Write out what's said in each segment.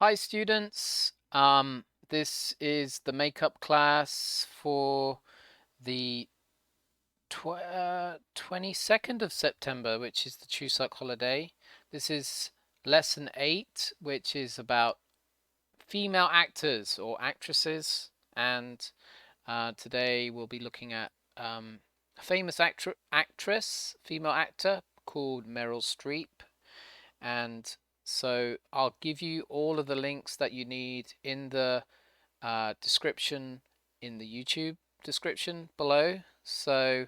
Hi students, this is the makeup class for the 22nd of September, which is the Chuseok holiday. This is lesson 8, which is about female actors or actresses, and today we'll be looking at a famous female actor called Meryl Streep. And so I'll give you all of the links that you need in the description, in the YouTube description below. So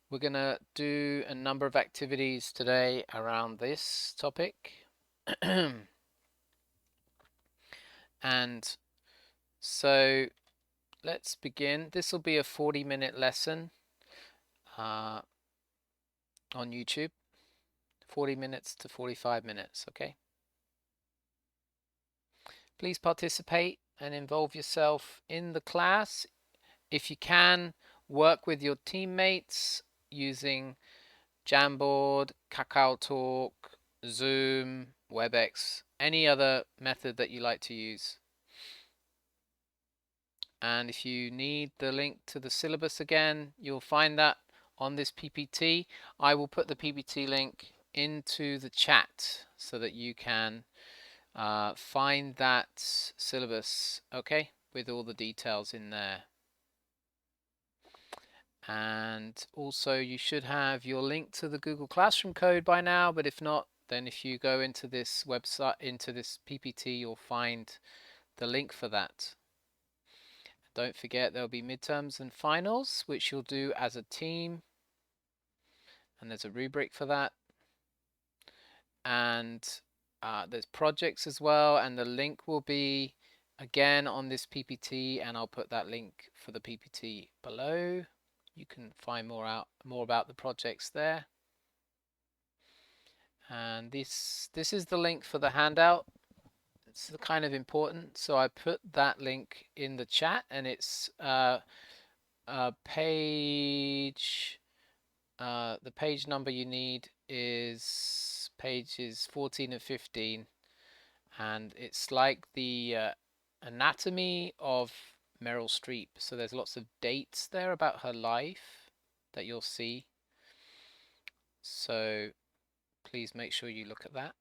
we're going to do a number of activities today around this topic. And so let's begin. This will be a 40-minute lesson on YouTube. 40 minutes to 45 minutes, okay? Please participate and involve yourself in the class. If you can, work with your teammates using Jamboard, KakaoTalk, Zoom, WebEx, any other method that you like to use. And if you need the link to the syllabus again, you'll find that on this PPT. I will put the PPT link into the chat so that you can find that syllabus, okay, with all the details in there. And also you should have your link to the Google Classroom code by now, but if not, then if you go into this website, into this PPT, you'll find the link for that. Don't forget there'll be midterms and finals, which you'll do as a team, and there's a rubric for that. And there's projects as well, and the link will be again on this PPT, and I'll put that link for the PPT below. You can find more about the projects there. And this is the link for the handout. It's kind of important, so I put that link in the chat, and it's page the page number you need is pages 14 and 15, and it's like the anatomy of Meryl Streep. So there's lots of dates there about her life that you'll see. So please make sure you look at that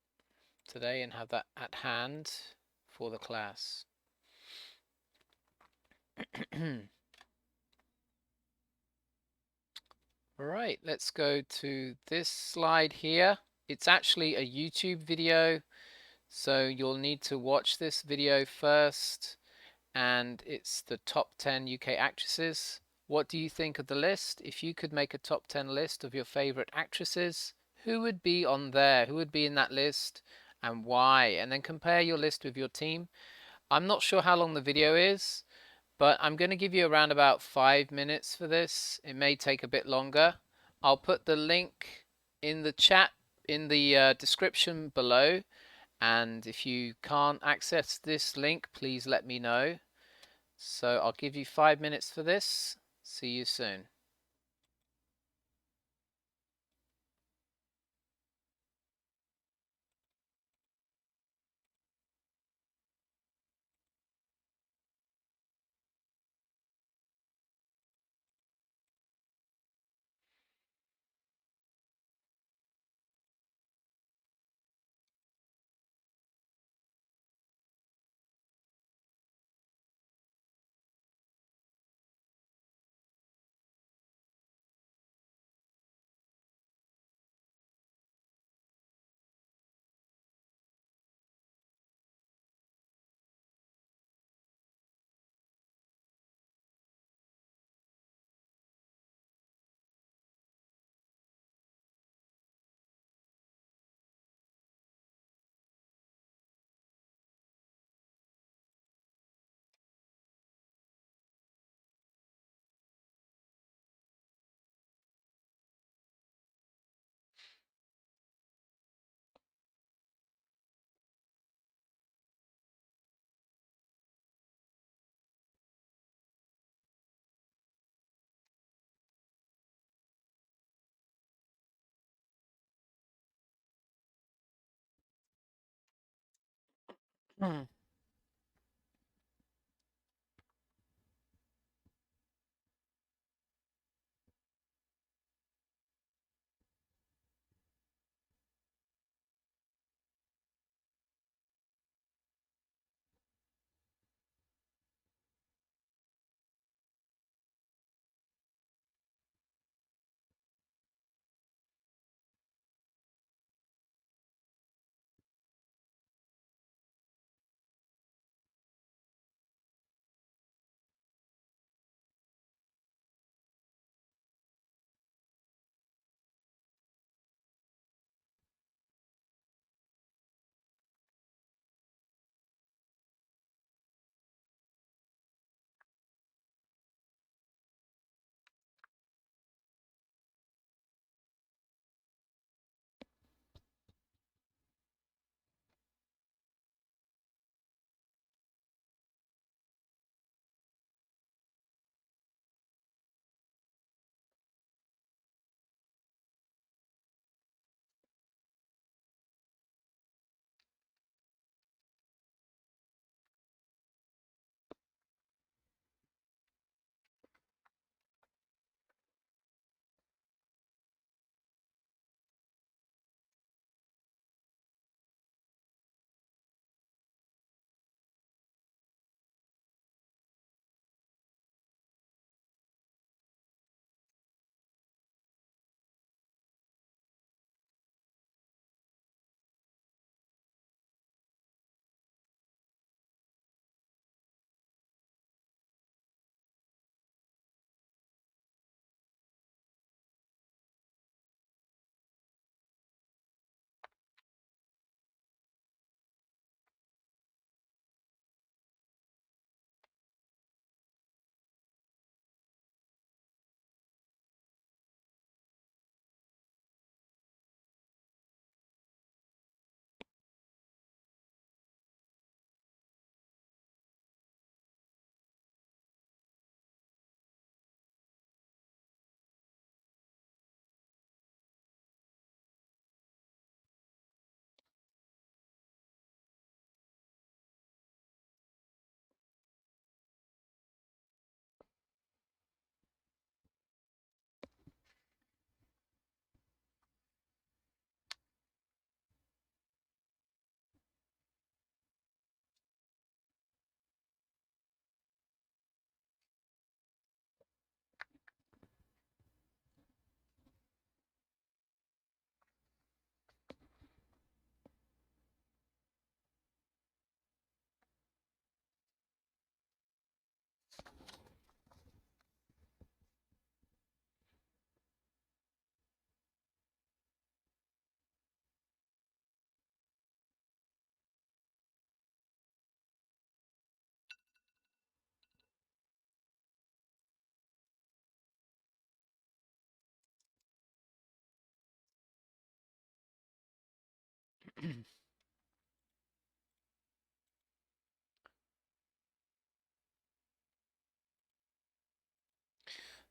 today and have that at hand for the class. Right, let's go to this slide here. It's actually a YouTube video, so you'll need to watch this video first, and it's the top 10 UK actresses. What do you think of the list? If you could make a top 10 list of your favorite actresses, who would be on there? Who would be in that list and why? And then compare your list with your team. I'm not sure how long the video is, but I'm going to give you around about 5 minutes for this. It may take a bit longer. I'll put the link in the chat, in the description below, and if you can't access this link, please let me know. So I'll give you 5 minutes for this. See you soon.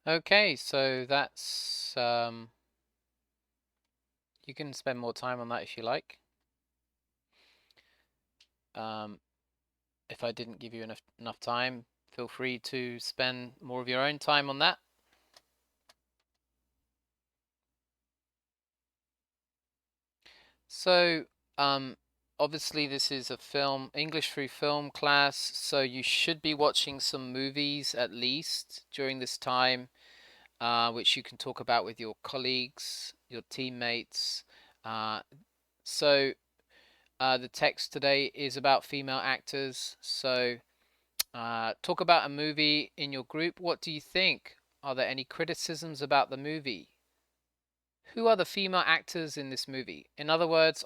Okay, so that's you can spend more time on that if you like. Um, if I didn't give you enough time, feel free to spend more of your own time on that. So, obviously this is a English through film class, so you should be watching some movies at least during this time, which you can talk about with your colleagues, your teammates. Uh, so, the text today is about female actors. So, talk about a movie in your group. What do you think? Are there any criticisms about the movie? Who are the female actors in this movie? In other words,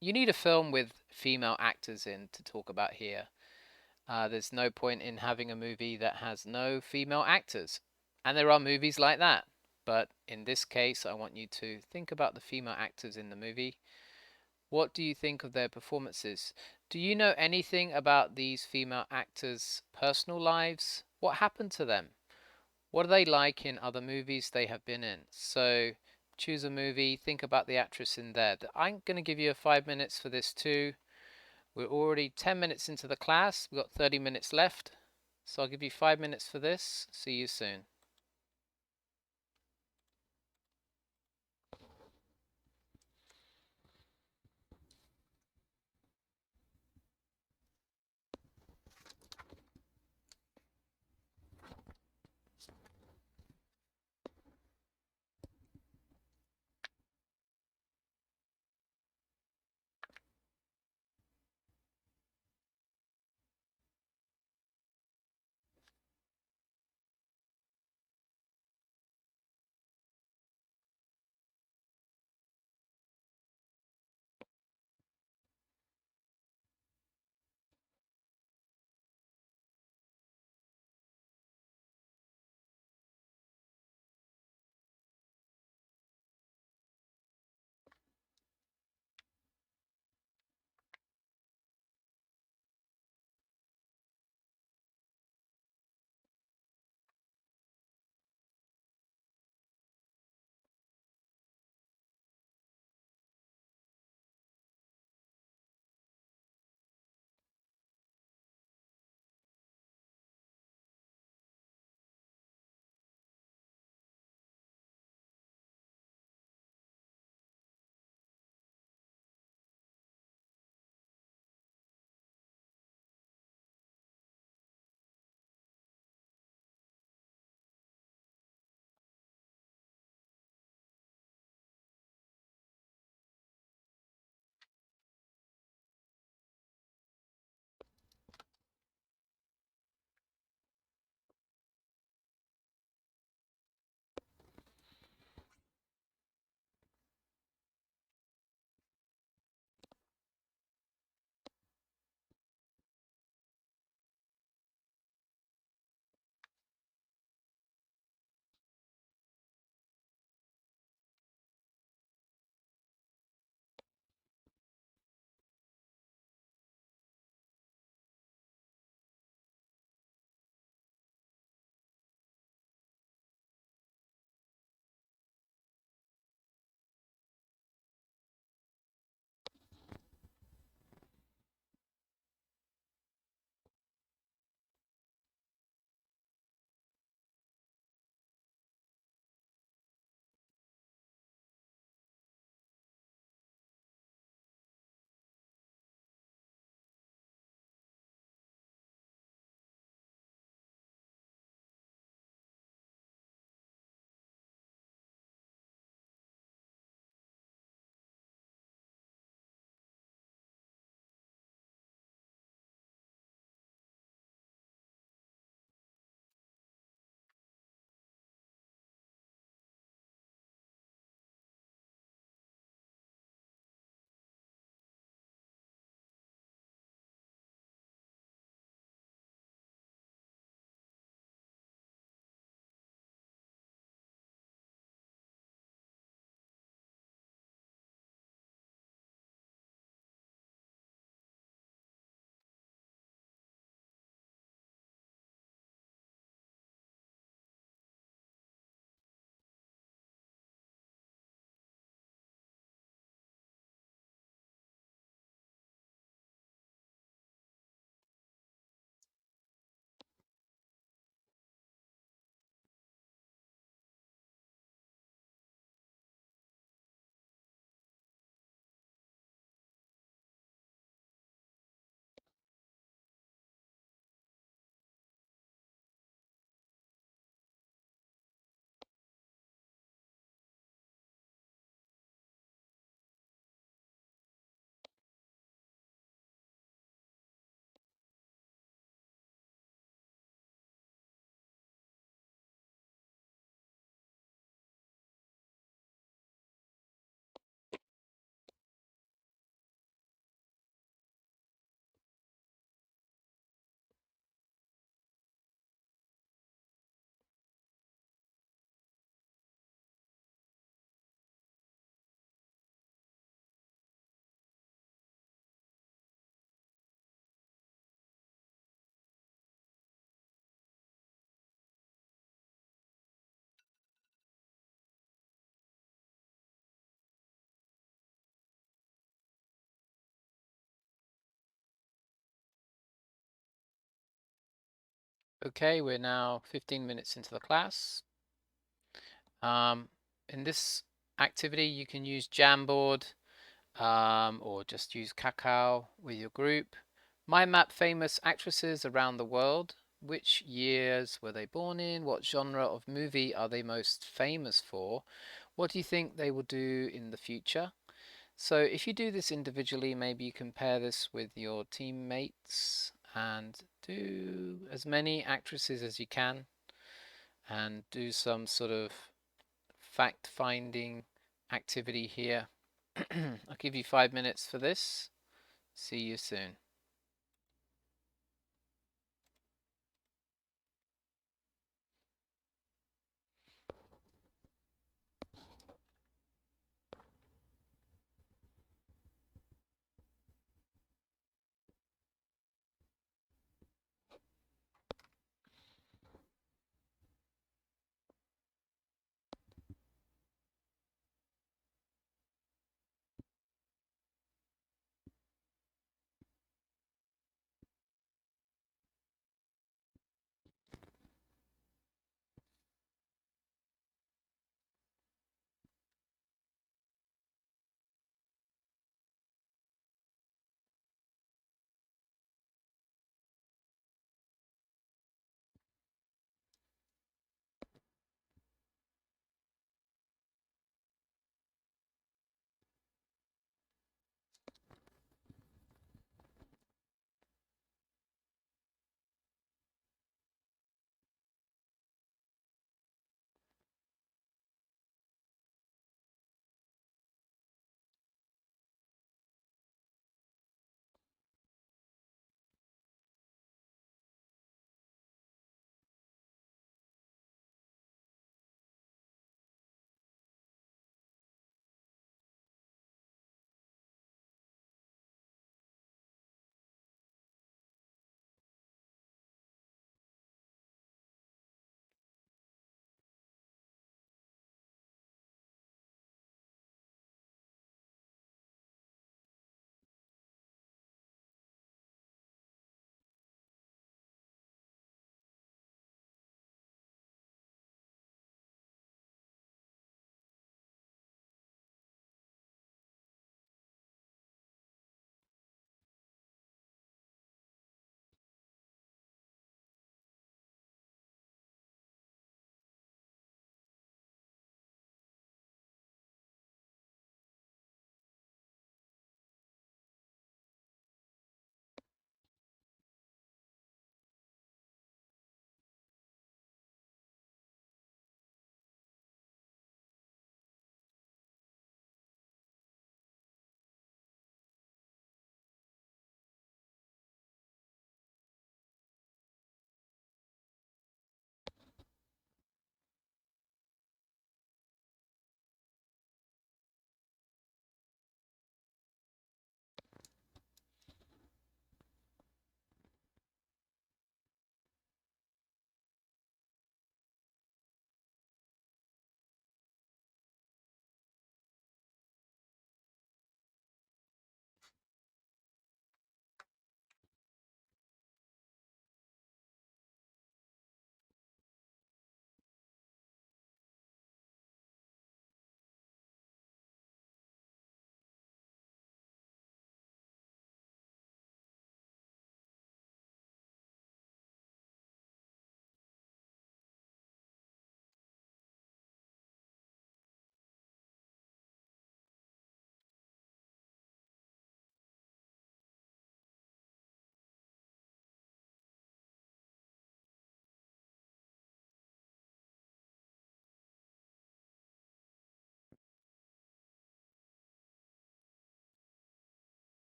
you need a film with female actors in to talk about here. There's no point in having a movie that has no female actors. And there are movies like that. But in this case, I want you to think about the female actors in the movie. What do you think of their performances? Do you know anything about these female actors' personal lives? What happened to them? What are they like in other movies they have been in? So choose a movie, think about the actress in there. I'm going to give you 5 minutes for this too. We're already 10 minutes into the class. We've got 30 minutes left. So I'll give you 5 minutes for this. See you soon. Okay, we're now 15 minutes into the class. In this activity, you can use Jamboard or just use Kakao with your group. Mind map famous actresses around the world. Which years were they born in? What genre of movie are they most famous for? What do you think they will do in the future? So if you do this individually, maybe you compare this with your teammates and do as many actresses as you can and do some sort of fact-finding activity here. I'll give you 5 minutes for this. See you soon.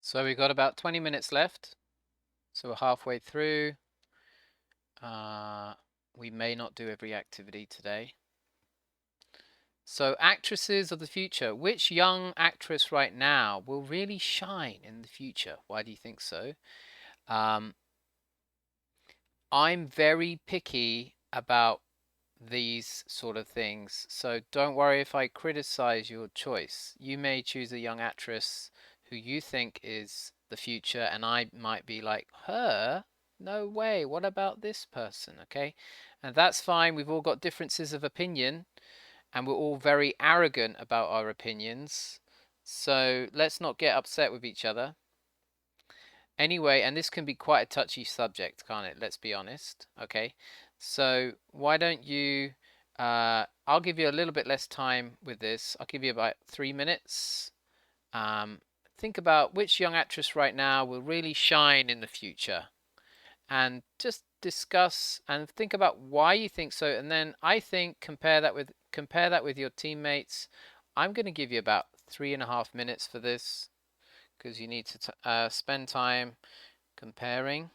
So we've got about 20 minutes left. So we're halfway through. We may not do every activity today. So actresses of the future. Which young actress right now will really shine in the future? Why do you think so? Um, I'm very picky about these sort of things, so don't worry if I criticize your choice. You may choose a young actress who you think is the future, and I might be like, her? No way, what about this person? Okay, and that's fine. We've all got differences of opinion, and we're all very arrogant about our opinions, so let's not get upset with each other. Anyway, and this can be quite a touchy subject, can't it? Let's be honest. Okay. So why don't you, I'll give you a little bit less time with this. I'll give you about 3 minutes. Um, think about which young actress right now will really shine in the future and just discuss and think about why you think so. And then I think compare that with your teammates. I'm going to give you about 3.5 minutes for this because you need to spend time comparing.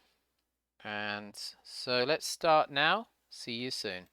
And so let's start now. See you soon.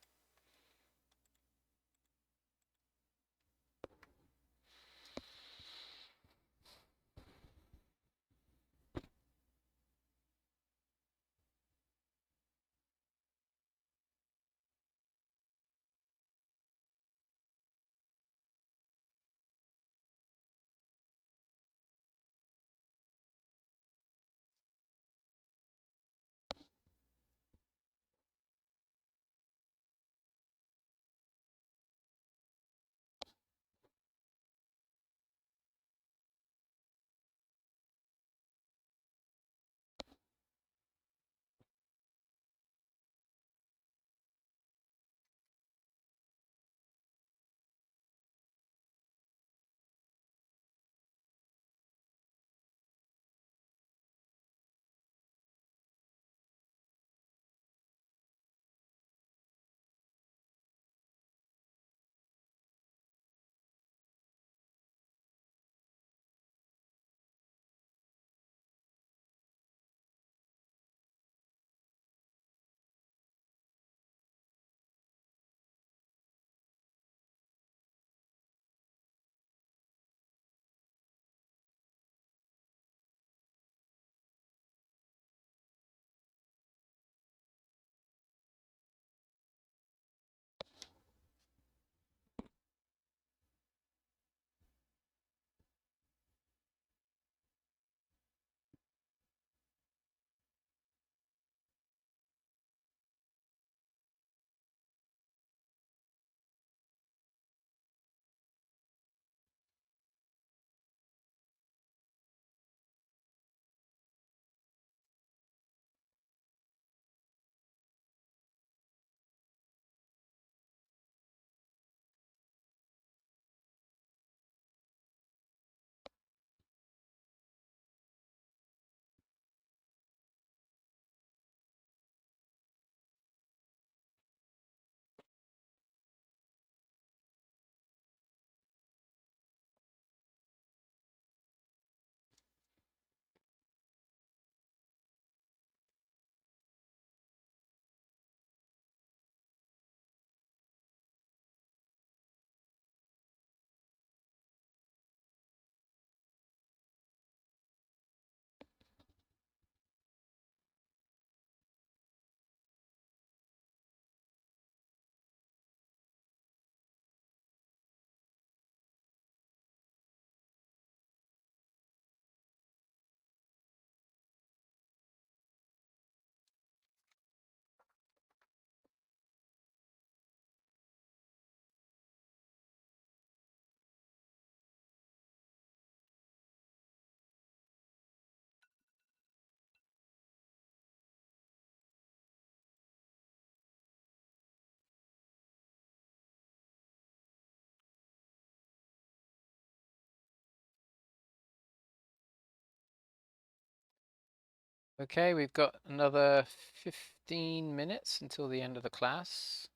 Okay, we've got another 15 minutes until the end of the class.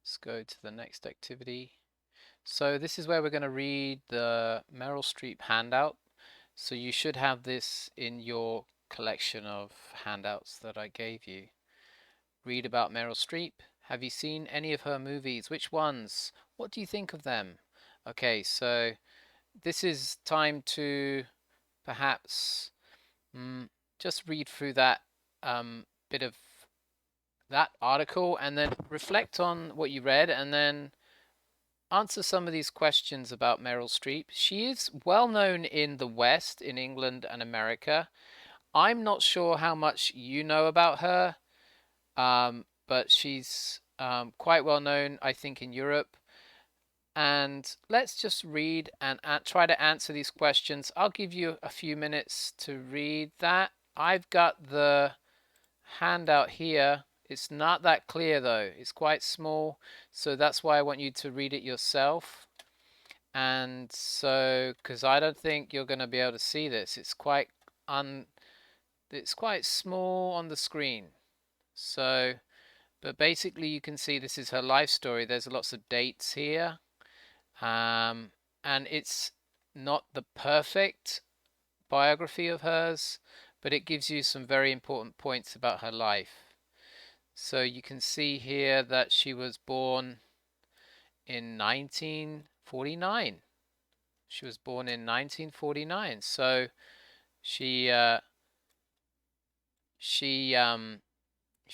Let's go to the next activity. So this is where we're going to read the Meryl Streep handout. So you should have this in your collection of handouts that I gave you. Read about Meryl Streep. Have you seen any of her movies? Which ones? What do you think of them? Okay, so this is time to perhaps just read through that bit of that article and then reflect on what you read and then answer some of these questions about Meryl Streep. She is well known in the West, in England and America. I'm not sure how much you know about her, but she's quite well known, I think, in Europe. And let's just read and try to answer these questions. I'll give you a few minutes to read that. I've got the handout here. It's not that clear though. It's quite small, so that's why I want you to read it yourself. And so, because I don't think you're going to be able to see this, it's quite small on the screen. So, but basically you can see this is her life story. There's lots of dates here. And it's not the perfect biography of hers, but it gives you some very important points about her life. So you can see here that she was born in 1949. She was born in 1949. So she if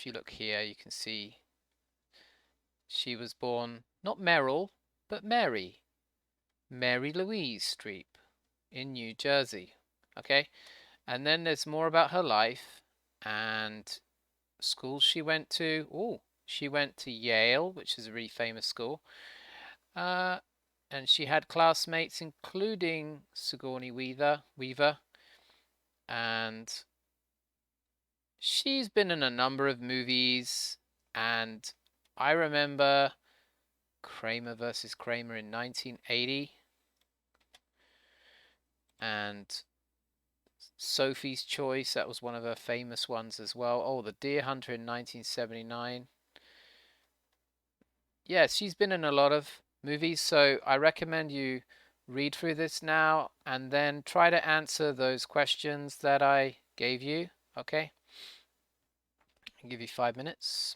you look here, you can see she was born not Meryl, but Mary Louise Streep in New Jersey. Okay, and then there's more about her life and schools she went to. Oh, she went to Yale, which is a really famous school. Uh, and she had classmates including Sigourney Weaver, and she's been in a number of movies. And I remember Kramer versus Kramer in 1980, and Sophie's Choice, that was one of her famous ones as well. Oh, The Deer Hunter in 1979. Yeah, she's been in a lot of movies, so I recommend you read through this now and then try to answer those questions that I gave you. Okay? I'll give you 5 minutes.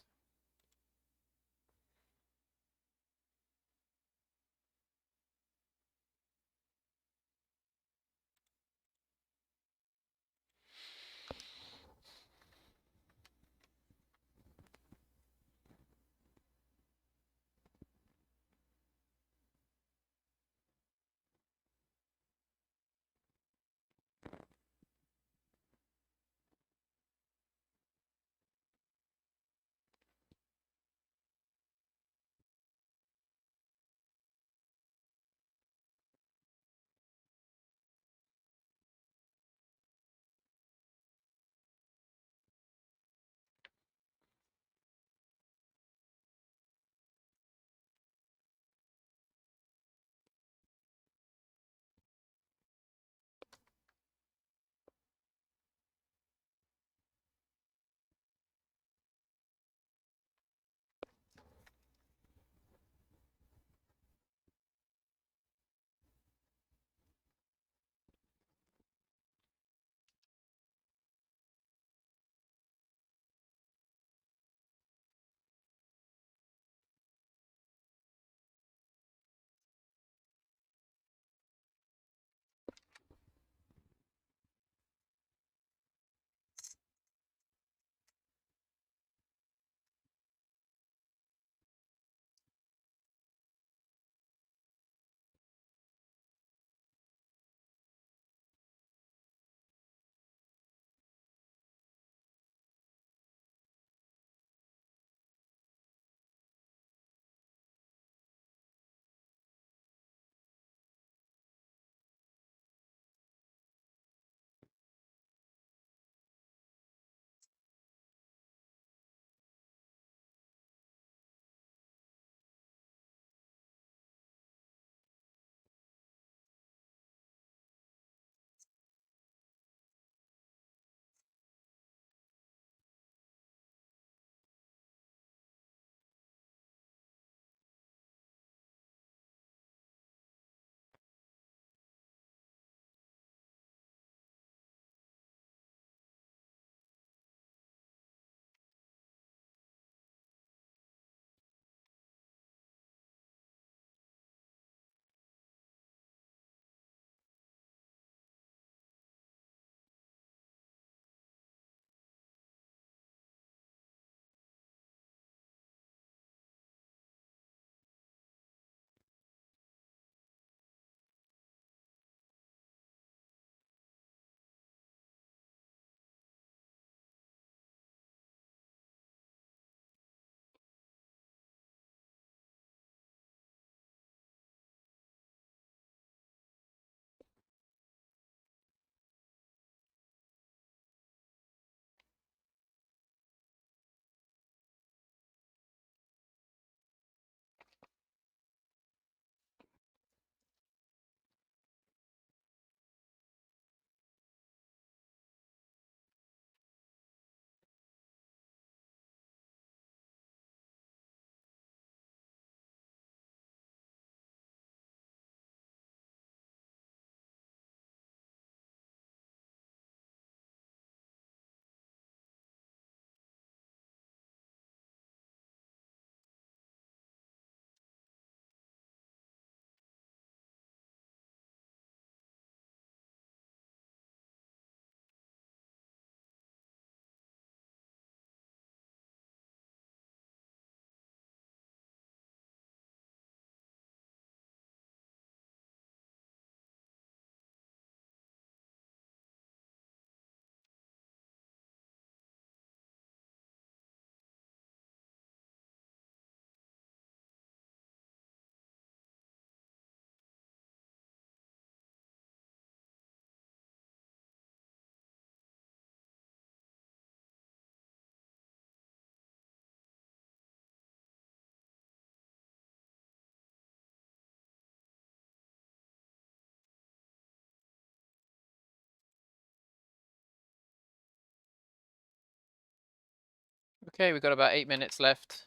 Okay, we've got about 8 minutes left,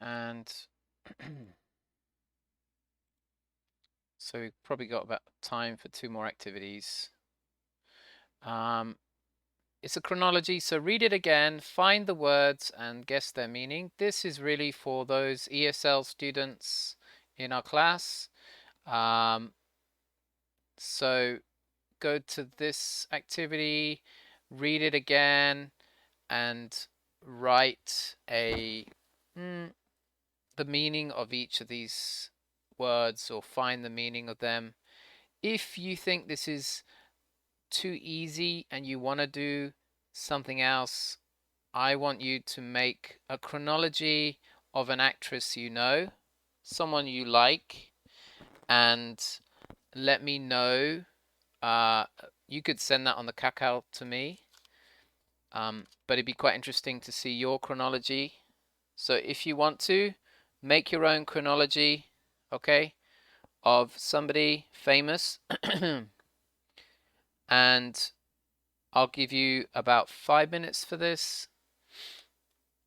and so we've probably got about time for 2 more activities. It's a chronology, so read it again, find the words and guess their meaning. This is really for those ESL students in our class. So go to this activity, read it again, and write the meaning of each of these words, or find the meaning of them. If you think this is too easy and you want to do something else, I want you to make a chronology of an actress you know, someone you like, and let me know. You could send that on the Kakao to me, but it'd be quite interesting to see your chronology. So if you want to, make your own chronology, okay, of somebody famous, and I'll give you about 5 minutes for this,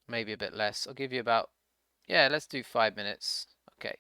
maybe a bit less. I'll give you about, yeah, let's do 5 minutes. Okay.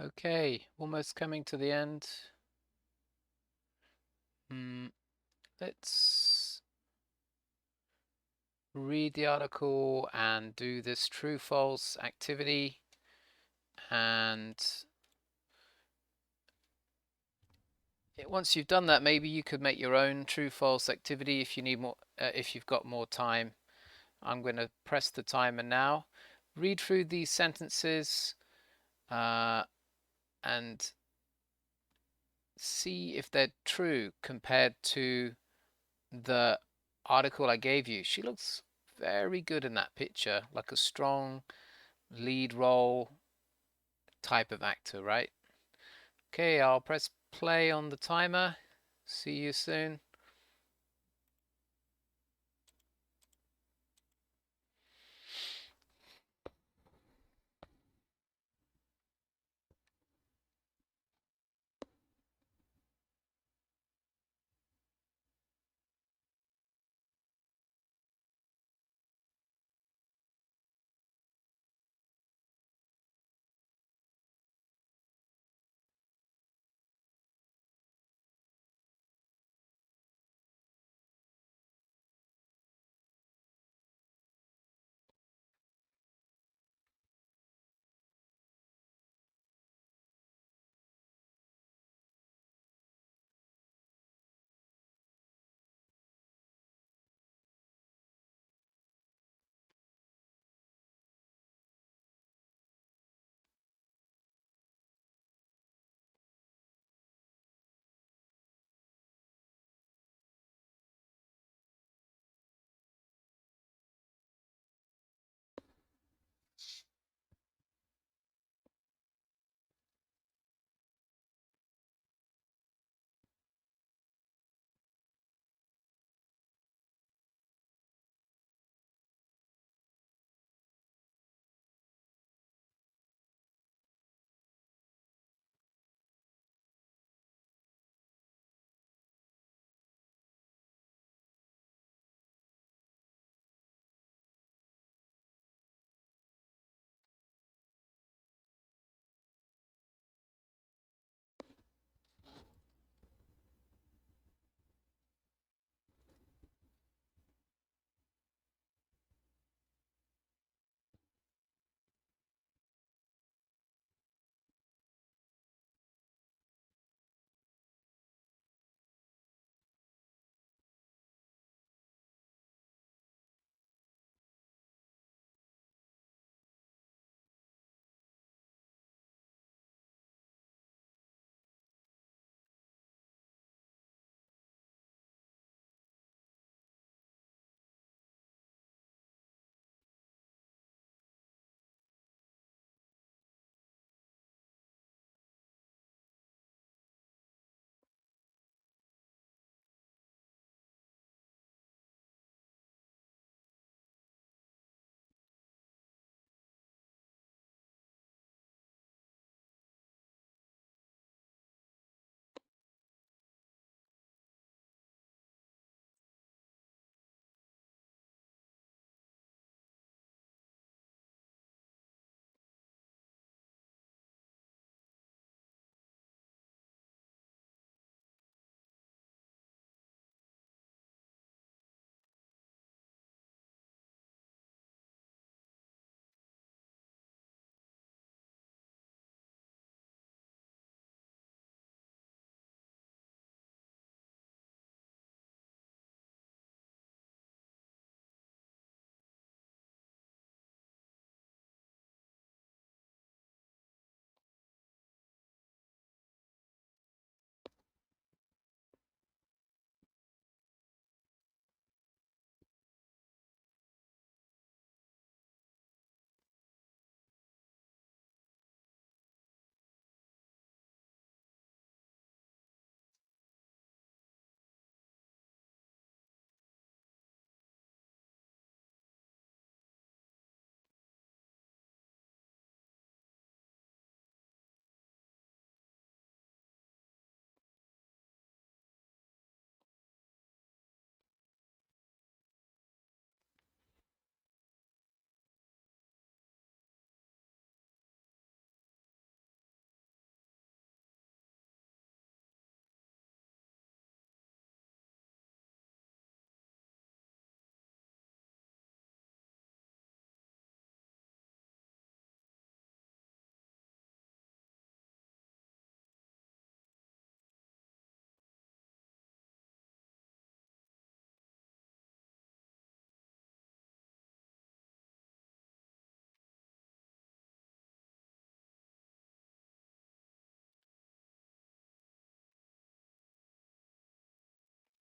Okay, almost coming to the end. Let's read the article and do this true false activity, and once you've done that, maybe you could make your own true false activity if you need more, if you've got more time. I'm going to press the timer now. Read through these sentences and see if they're true compared to the article I gave you. She looks very good in that picture, like a strong lead role type of actor, right? Okay, I'll press play on the timer. See you soon.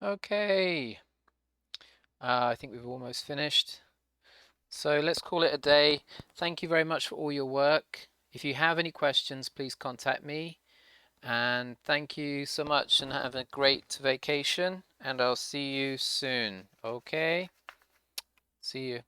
Okay, I think we've almost finished. So let's call it a day. Thank you very much for all your work. If you have any questions, please contact me. And thank you so much and have a great vacation. And I'll see you soon. Okay? See you.